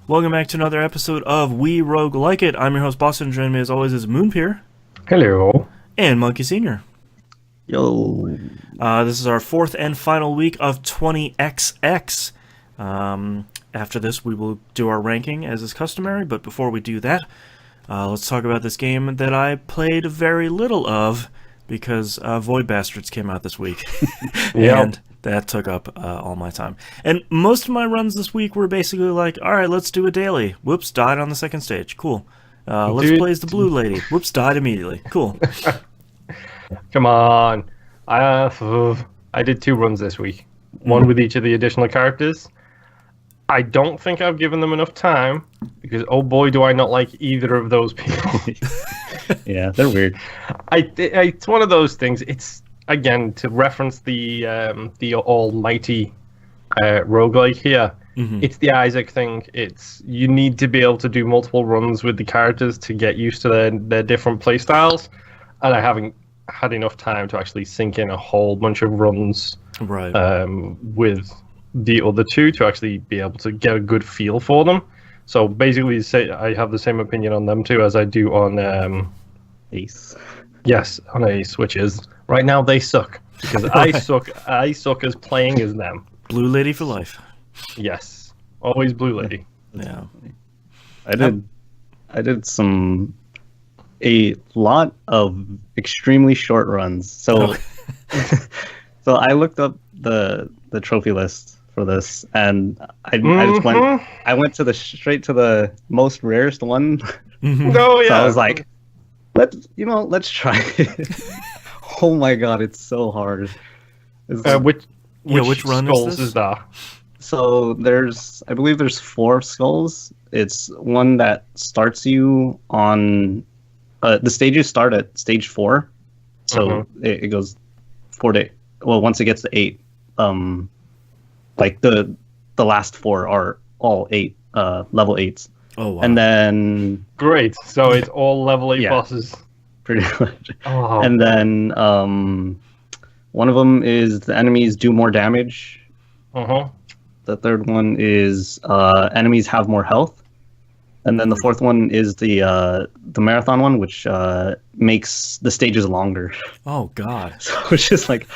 Welcome back to another episode of We Roguelike It. I'm your host, Boston. Joining me as always is Moonpier. Hello. And Monkey Sr. Yo. This is our fourth and final week of 20XX. After this, we will do our ranking as is customary, but before we do that, let's talk about this game that I played very little of because Void Bastards came out this week. And that took up all my time. And most of my runs this week were basically like, alright, let's do a daily. Whoops, died on the second stage. Cool. Let's play as the blue lady. Whoops, died immediately. Cool. Come on. I did 2 runs this week. One with each of the additional characters. I don't think I've given them enough time because, oh boy, do I not like either of those people. Yeah, they're weird. It's one of those things. It's, again, to reference the almighty roguelike here. Mm-hmm. It's the Isaac thing. It's you need to be able to do multiple runs with the characters to get used to their different play styles, and I haven't had enough time to actually sink in a whole bunch of runs with the other two to actually be able to get a good feel for them. So basically, I have the same opinion on them too as I do on Ace. Yes, on Ace, which is right now they suck because I suck as playing as them. Blue lady for life. Yes, always blue lady. Yeah, I did a lot of extremely short runs. So, so I looked up the trophy list for this, and I went to straight to the most rarest one. Oh yeah. So I was like, let's try it. Oh my god, it's so hard. Which run skulls is that? So I believe there's 4 skulls. It's one that starts you on the stages start at stage 4, so it goes 4 to once it gets to 8, like the last 4 are all 8 level 8s. Oh wow! And then great, so it's all level 8 bosses, pretty much. Oh. And then one of them is the enemies do more damage. The third one is enemies have more health. And then the fourth one is the marathon one, which makes the stages longer. Oh god! So it's just like,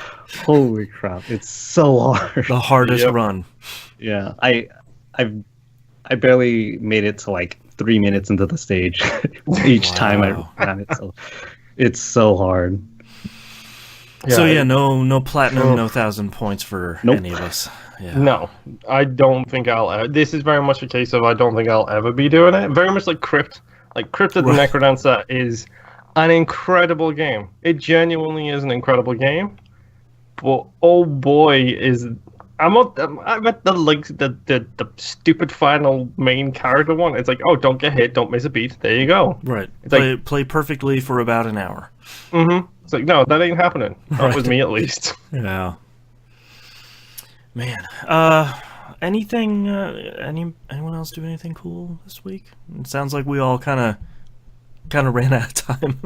holy crap! It's so hard. The hardest run. Yeah, I barely made it to like 3 minutes into the stage each time I ran it. So it's so hard. Yeah, so no platinum, no 1,000 points for any of us. Yeah. No, I don't think I'll. This is very much a case of I don't think I'll ever be doing it. Very much like Crypt. Like Crypt of the Necrodancer is an incredible game. It genuinely is an incredible game. But oh boy, I'm at the stupid final main character one. It's like, oh, don't get hit, don't miss a beat. There you go. Right. It's play perfectly for about an hour. Mm-hmm. It's like, no, that ain't happening. Not with me, at least. Yeah. Man, anything? Anyone else do anything cool this week? It sounds like we all kind of ran out of time.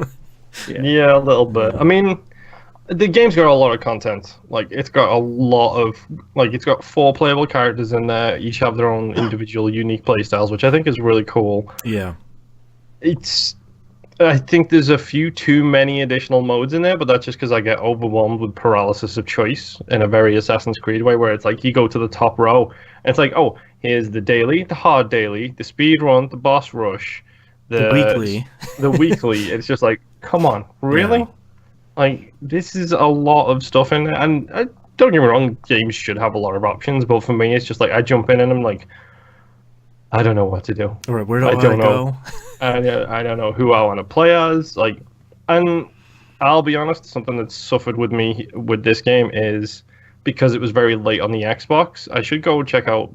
Yeah, a little bit. I mean, the game's got a lot of content. Like, it's got a lot of it's got 4 playable characters in there. Each have their own individual, unique playstyles, which I think is really cool. Yeah, I think there's a few too many additional modes in there, but that's just because I get overwhelmed with paralysis of choice in a very Assassin's Creed way, where it's like you go to the top row, and it's like, oh, here's the daily, the hard daily, the speed run, the boss rush, the weekly. The weekly. It's just like, come on, really? Yeah. Like, this is a lot of stuff in there, and don't get me wrong, games should have a lot of options, but for me, it's just like, I jump in and I'm like, I don't know what to do. All right, where do I go? I don't know who I want to play as. Like, and I'll be honest, something that's suffered with me with this game is because it was very late on the Xbox. I should go check out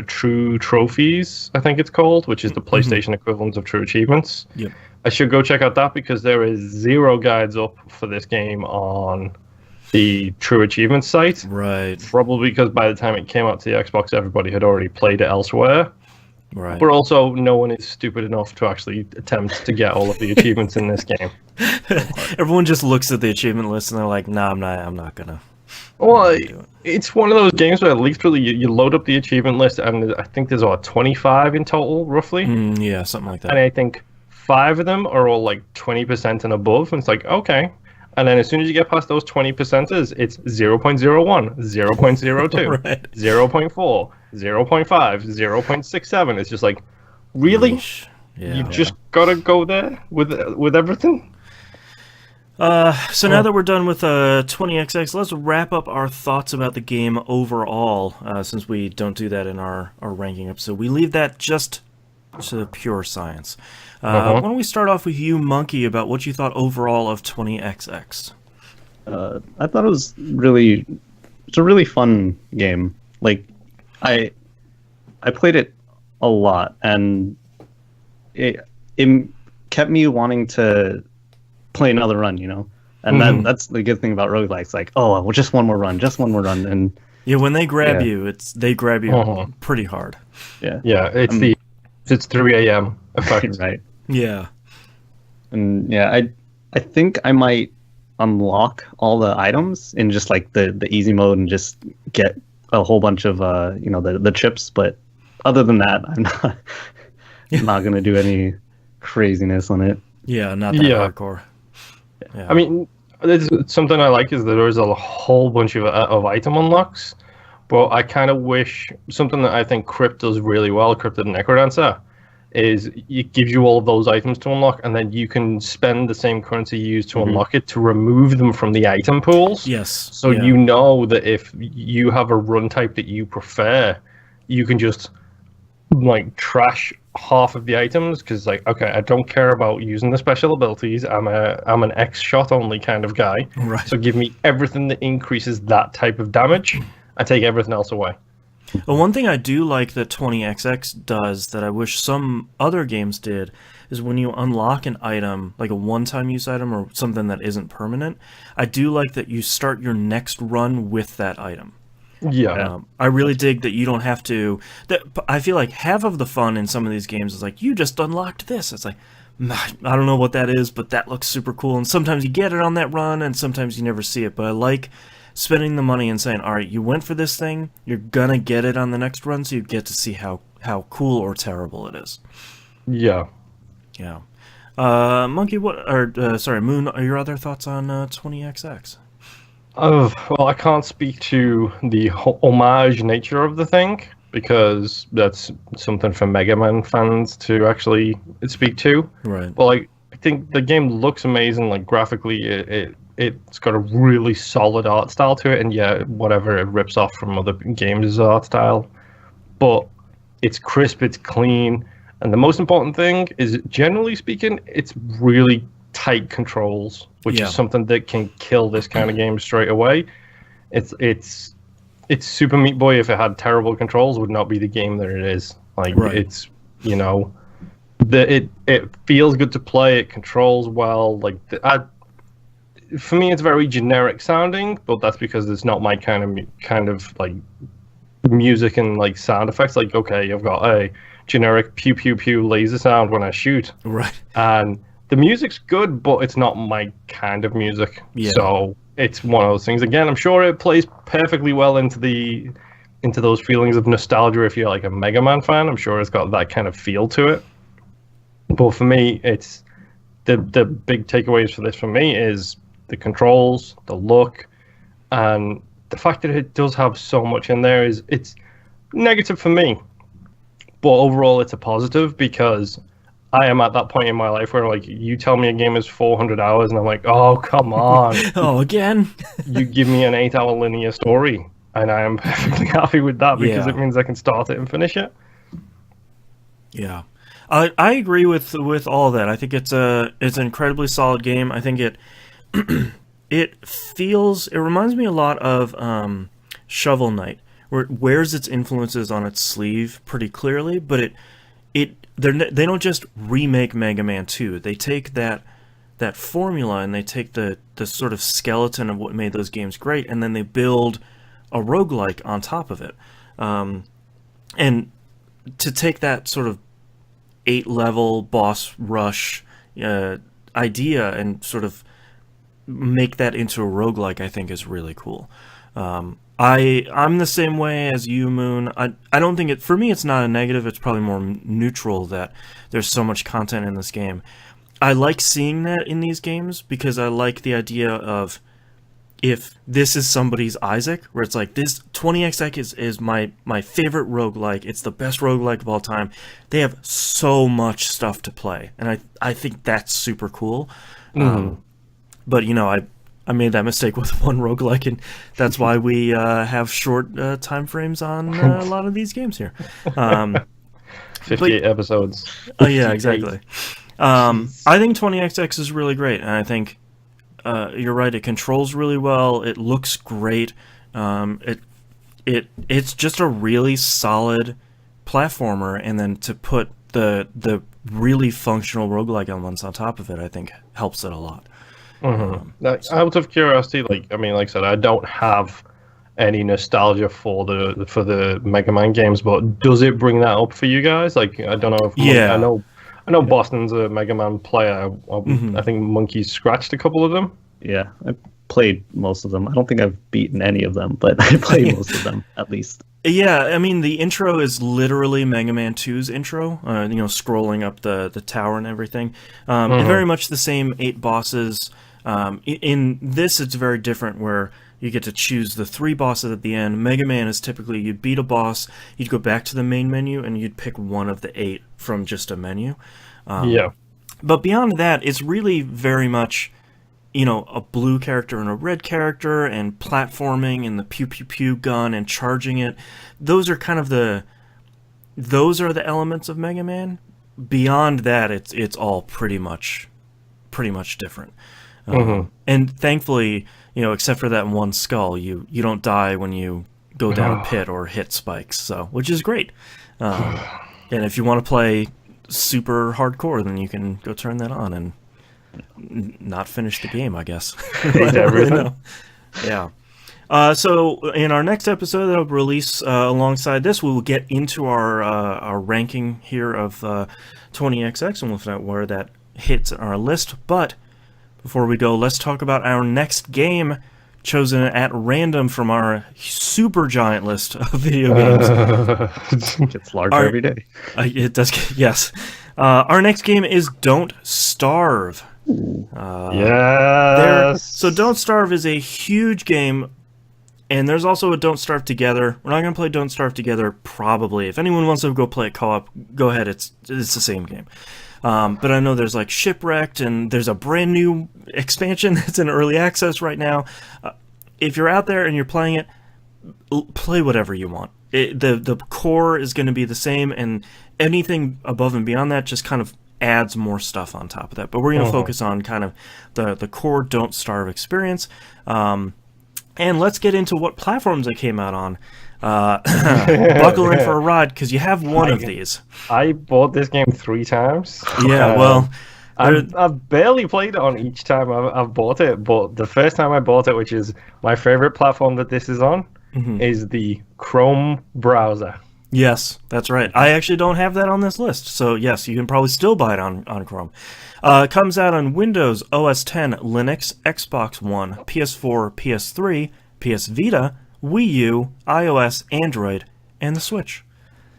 True Trophies, I think it's called, which is the PlayStation equivalent of True Achievements. Yep. I should go check out that because there is 0 guides up for this game on the True Achievements site. Right. Probably because by the time it came out to the Xbox, everybody had already played it elsewhere. Right. But also, no one is stupid enough to actually attempt to get all of the achievements in this game. Everyone just looks at the achievement list and they're like, "Nah, I'm not gonna." Well, do it. it's one of those games where at least really you load up the achievement list, and I think there's 25 in total, roughly. Yeah, something like And that. I think 5 of them are all like 20% and above. And it's like, okay. And then as soon as you get past those 20%ers, it's 0.01, 0.02, Right. 0.4, 0.5, 0.67. It's just like, really? Yeesh. Yeah. You've just got to go there with everything? So now that we're done with 20XX, let's wrap up our thoughts about the game overall, since we don't do that in our ranking episode. We leave that just to the pure science. Why don't we start off with you, Monkey, about what you thought overall of 20XX? I thought it's a really fun game. Like, I played it a lot, and it kept me wanting to play another run, you know? And that's the good thing about roguelikes. Like, oh, well, just one more run. And Yeah, when they grab Yeah. you, they grab you pretty hard. yeah. Yeah, it's 3 a.m. effect. Right. Yeah. And yeah, I think I might unlock all the items in just like the easy mode and just get a whole bunch of the chips, but other than that, I'm not gonna do any craziness on it. Yeah, not that Yeah. hardcore. Yeah. I mean, there's something I like is that there's a whole bunch of item unlocks, but I kind of wish something that I think Crypt does really well, Crypt the Necrodancer, is it gives you all of those items to unlock, and then you can spend the same currency you use to unlock it to remove them from the item pools. Yes. So yeah. you know that if you have a run type that you prefer, you can just like trash half of the items because like, okay, I don't care about using the special abilities. I'm an X shot only kind of guy. Right. So give me everything that increases that type of damage. I take everything else away. Well, one thing I do like that 20XX does that I wish some other games did is when you unlock an item, like a one-time use item or something that isn't permanent, I do like that you start your next run with that item. Yeah. I really dig that you don't have to. I feel like half of the fun in some of these games is like, you just unlocked this. It's like, I don't know what that is, but that looks super cool. And sometimes you get it on that run, and sometimes you never see it. But I like spending the money and saying, all right, you went for this thing, you're gonna get it on the next run, so you get to see how cool or terrible it is. Yeah. Yeah. Monkey, Moon, are your other thoughts on 20XX? Well, I can't speak to the homage nature of the thing because that's something for Mega Man fans to actually speak to. Right. But like, I think the game looks amazing. Like graphically, it's got a really solid art style to it, and yeah, whatever it rips off from other games' art style, but it's crisp, it's clean, and the most important thing is, generally speaking, it's really tight controls, which Yeah. is something that can kill this kind of game straight away. It's Super Meat Boy, if it had terrible controls, would not be the game that it is. Like Right. it's it feels good to play. It controls well. Like for me, it's very generic sounding, but that's because it's not my kind of like music and like sound effects. Like okay, I've got a generic pew pew pew laser sound when I shoot, Right. and the music's good, but it's not my kind of music. Yeah. So it's one of those things. Again, I'm sure it plays perfectly well into those feelings of nostalgia. If you're like a Mega Man fan, I'm sure it's got that kind of feel to it. But for me, it's the big takeaways for this for me is the controls, the look, and the fact that it does have so much in there it's negative for me. But overall, it's a positive because I am at that point in my life where, like, you tell me a game is 400 hours, and I'm like, oh, come on. Oh, again? You give me an 8-hour linear story, and I am perfectly happy with that because Yeah. it means I can start it and finish it. Yeah, I agree with all that. I think it's an incredibly solid game. I think it it reminds me a lot of Shovel Knight, where it wears its influences on its sleeve pretty clearly, but they don't just remake Mega Man 2. They take that formula and they take the sort of skeleton of what made those games great, and then they build a roguelike on top of it. And to take that sort of 8-level boss rush idea and sort of make that into a roguelike, I think is really cool. I'm the same way as you, Moon. I don't think for me it's not a negative. It's probably more neutral that there's so much content in this game. I like seeing that in these games because I like the idea of if this is somebody's Isaac, where it's like, this 20XX is my favorite roguelike. It's the best roguelike of all time. They have so much stuff to play, and I think that's super cool. But, you know, I made that mistake with one roguelike, and that's why we have short time frames on a lot of these games here. 58 episodes. Oh, yeah, exactly. I think 20XX is really great, and I think you're right. It controls really well. It looks great. It's just a really solid platformer, and then to put the really functional roguelike elements on top of it, I think helps it a lot. Out of curiosity, like I said, I don't have any nostalgia for the Mega Man games, but does it bring that up for you guys? Like, I don't know if I know Boston's a Mega Man player. I think Monkey's scratched a couple of them. Yeah, I played most of them. I don't think I've beaten any of them, but I played most of them, at least. Yeah, I mean, the intro is literally Mega Man 2's intro, scrolling up the tower and everything. Very much the same 8 bosses. In this, it's very different, where you get to choose the 3 bosses at the end. Mega Man is typically, you'd beat a boss, you'd go back to the main menu, and you'd pick one of the 8 from just a menu. But beyond that, it's really very much, a blue character and a red character, and platforming, and the pew-pew-pew gun, and charging it. Those are the elements of Mega Man. Beyond that, it's all pretty much different. And thankfully, except for that one skull, you don't die when you go down a pit or hit spikes, which is great. And if you want to play super hardcore, then you can go turn that on and not finish the game, I guess. Yeah. So in our next episode that will release alongside this, we will get into our ranking here of 20XX, and we'll find out where that hits our list. But before we go, let's talk about our next game chosen at random from our super giant list of video games. It gets larger every day. It does, yes. Our next game is Don't Starve. Yes! So Don't Starve is a huge game, and there's also a Don't Starve Together. We're not going to play Don't Starve Together, probably. If anyone wants to go play it co-op, go ahead. It's the same game. But I know there's like Shipwrecked, and there's a brand new expansion that's in early access right now. If you're out there and you're playing it, play whatever you want. The core is going to be the same, and anything above and beyond that just kind of adds more stuff on top of that. But we're going to focus on kind of the core Don't Starve experience. And let's get into what platforms it came out on. Buckle in for a ride, because you have one of these. I bought this game 3 times. Yeah, well, I've barely played it on each time I've bought it, but the first time I bought it, which is my favorite platform that this is on, is the Chrome browser. Yes, that's right. I actually don't have that on this list, so yes, you can probably still buy it on Chrome. It comes out on Windows, OS X, Linux, Xbox One, PS4, PS3, PS Vita, Wii U, iOS, Android, and the Switch.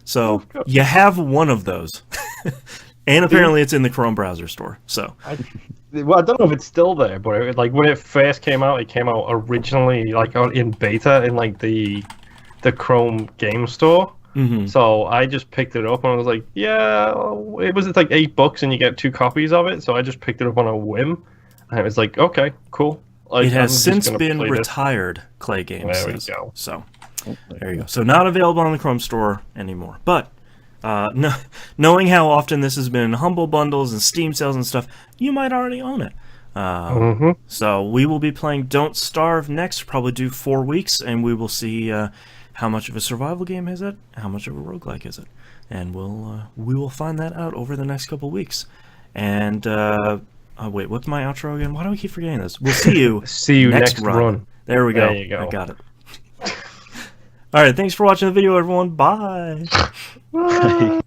So you have one of those. And apparently it's in the Chrome browser store. So I don't know if it's still there, but when it first came out, it came out originally in beta in the Chrome game store. So I just picked it up and I was like, yeah, it was like $8 and you get 2 copies of it. So I just picked it up on a whim, and it was like, okay, cool. It has since been retired, Clay Games says. There we go. So there you go. So not available on the Chrome store anymore. But knowing how often this has been in Humble Bundles and Steam sales and stuff, you might already own it. So we will be playing Don't Starve next, probably do 4 weeks, and we will see how much of a survival game is it, how much of a roguelike is it, and we will find that out over the next couple weeks. And wait, what's my outro again? Why do I keep forgetting this? We'll see you next run. There we go. There you go. I got it. All right, thanks for watching the video, everyone. Bye. Bye.